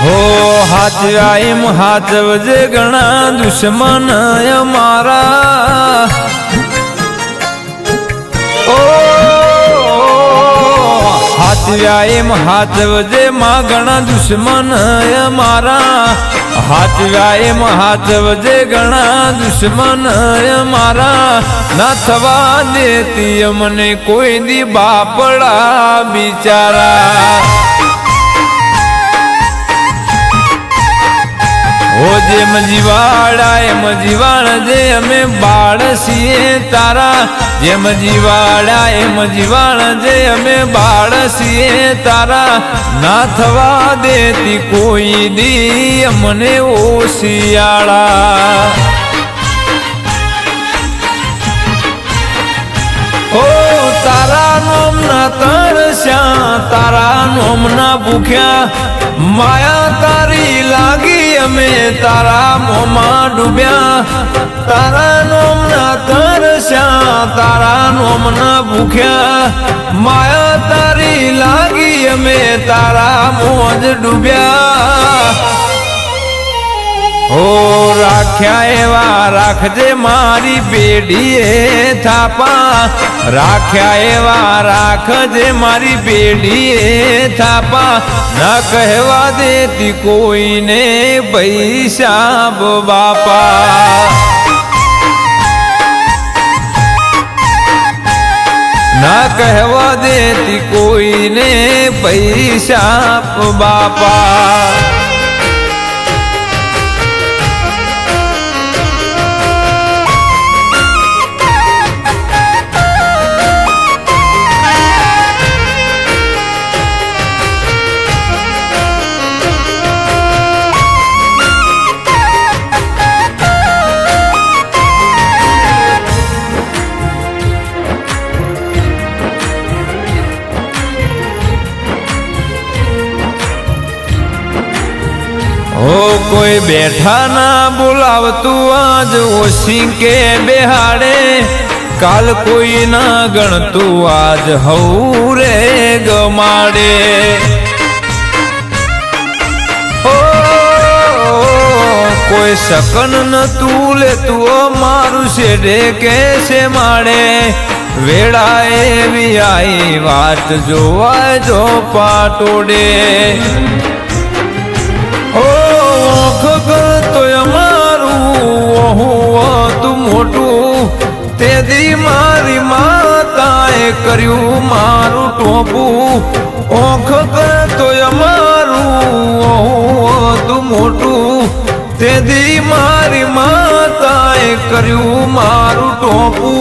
हो हाथव्या एम हाथवजे घणा दुश्मन मारा ओ हाथव्या एम हाथवजे मां घणा दुश्मन मारा हाथव्या एम हाथवजे घणा दुश्मन मारा ना थवा देती अमने कोई दी बापड़ा बिचारा ओ जे मजीवाड़ा एम जीवाण जे अमे बाळ सीए तारा जे मजीवाड़ा एम जीवाण जे अमे बाळ सीए तारा ना थवा देती कोई दी अमने ओसियाड़ा ओ तारा नोम ना तरस्या तारा नोम ना भूख्या माया तारी लागी अमे तारा मोमा डूब्या तारा नोम ना तरस्या तारा नोम ना भूख्या माया तारी लागी अमे तारा मोज डूब्या ओ राख्या एवा राखजे मारी बेडीए थापा राख्या एवा राखजे मारी बेडीए थापा न कहवा देती कोई ने पैसा बापा न कहवा देती कोई ने पैसा बापा ओ कोई बैठा ना बुलावतू आज ओसी के बेहाड़े काल कोई ना गणतू आज हौरे गमाड़े ओ कोई सकन न तू ले तू मारू सेडे कैसे माड़े वेड़ाए भी आई वाट जो आए जो पाटोड़े तो अमारू तू मोटू तेदी मारी माताए कर्यू मारू टोपू ओख तो अमारू तू मोटू तेदी मारी माताए कर्यू मारू टोपू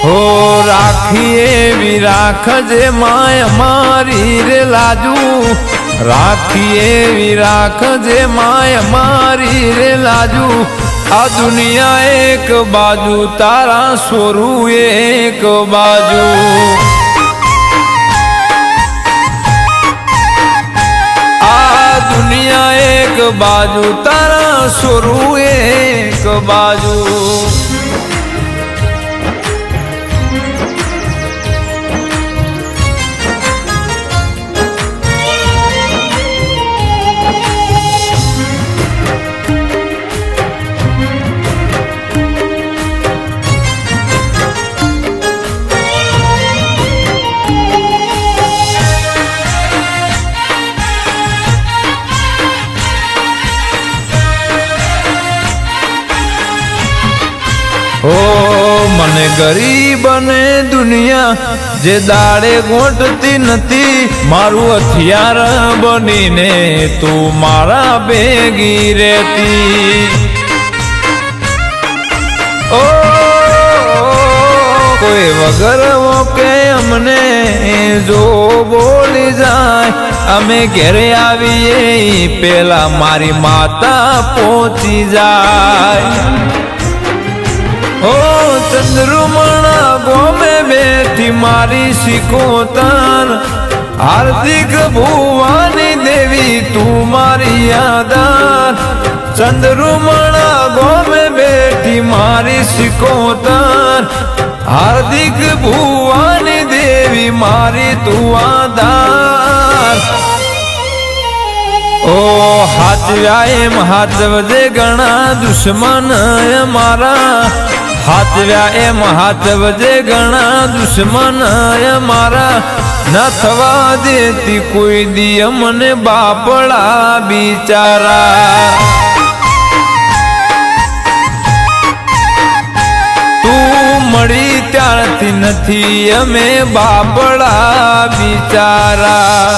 हो राखिए भी राख जे माय मारी रे लाजू राखिए भी राख जे माय मारी रे लाजू आ दुनिया एक बाजू तारा सोरू एक बाजू आ दुनिया एक बाजू तारा सोरू एक बाजू ओ मने गरीब ने दुनिया जे दाड़े गोटती नती मारू हथियार बनी ने तू मारा बेगी रहती ओ कोई वगर वो के हमने जो बोली जाए अमे घेरे आवीए पेला मारी माता पहुंची जाए ओ चंद्रुमणा गोमे बैठी मारी सिकोतान हार्दिक भुवानी देवी तू मारी यादार चंद्रुमणा गोमे बैठी मारी सिकोतान हार्दिक भुवानी देवी मारी तू आधार ઓ હાચવ્યા એમ હાચવજે ઘણા દુશ્મન અમારા, હાચવ્યા એમ હાચવજે ઘણા દુશ્મન અમારા, ન થવા દેતી કોઈ દી અમને બાપડા બિચારા. તું મળી ત્યારથી નથી અમે બાપડા બિચારા.